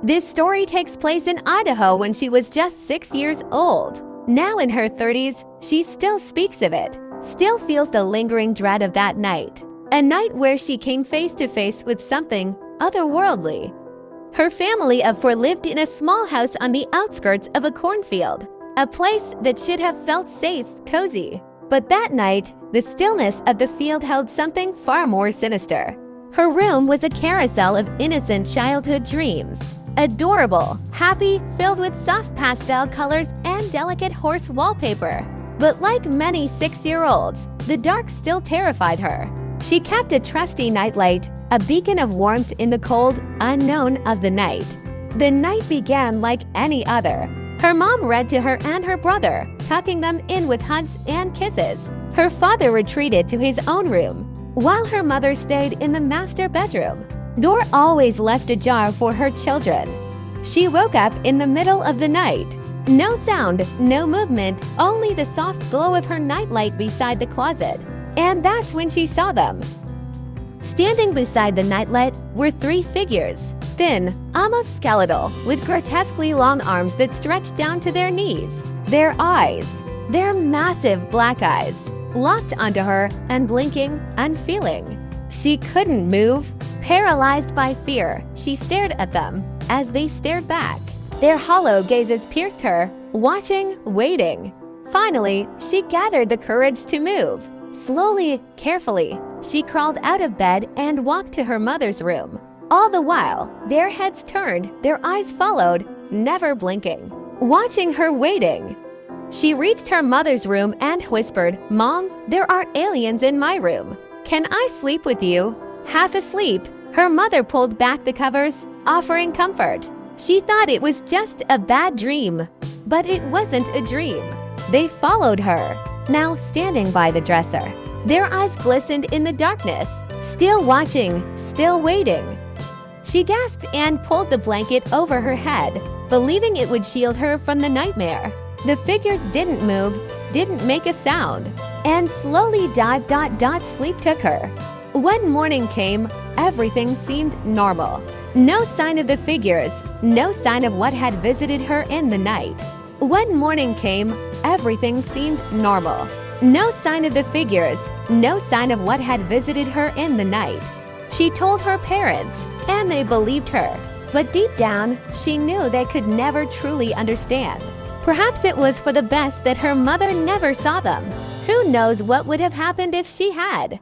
This story takes place in Idaho when she was just 6 years old. Now in her 30s, she still speaks of it, still feels the lingering dread of that night. A night where she came face to face with something otherworldly. Her family of four lived in a small house on the outskirts of a cornfield, a place that should have felt safe, cozy. But that night, the stillness of the field held something far more sinister. Her room was a carousel of innocent childhood dreams. Adorable, happy, filled with soft pastel colors and delicate horse wallpaper. But like many 6-year-olds, the dark still terrified her. She kept a trusty nightlight, a beacon of warmth in the cold, unknown of the night. The night began like any other. Her mom read to her and her brother, tucking them in with hugs and kisses. Her father retreated to his own room, while her mother stayed in the master bedroom. Door always left ajar for her children. She woke up in the middle of the night. No sound, no movement, only the soft glow of her nightlight beside the closet. And that's when she saw them. Standing beside the nightlight were 3 figures, thin, almost skeletal, with grotesquely long arms that stretched down to their knees. Their eyes, their massive black eyes, locked onto her and blinking, unfeeling. She couldn't move. Paralyzed by fear, she stared at them as they stared back. Their hollow gazes pierced her, watching, waiting. Finally, she gathered the courage to move. Slowly, carefully, she crawled out of bed and walked to her mother's room. All the while, their heads turned, their eyes followed, never blinking, watching her waiting. She reached her mother's room and whispered, "Mom, there are aliens in my room. Can I sleep with you?" Half asleep, her mother pulled back the covers, offering comfort. She thought it was just a bad dream. But it wasn't a dream. They followed her, now standing by the dresser. Their eyes glistened in the darkness, still watching, still waiting. She gasped and pulled the blanket over her head, believing it would shield her from the nightmare. The figures didn't move, didn't make a sound, and slowly sleep took her. When morning came, everything seemed normal. No sign of the figures, no sign of what had visited her in the night. When morning came, everything seemed normal. No sign of the figures, no sign of what had visited her in the night. She told her parents, and they believed her. But deep down, she knew they could never truly understand. Perhaps it was for the best that her mother never saw them. Who knows what would have happened if she had?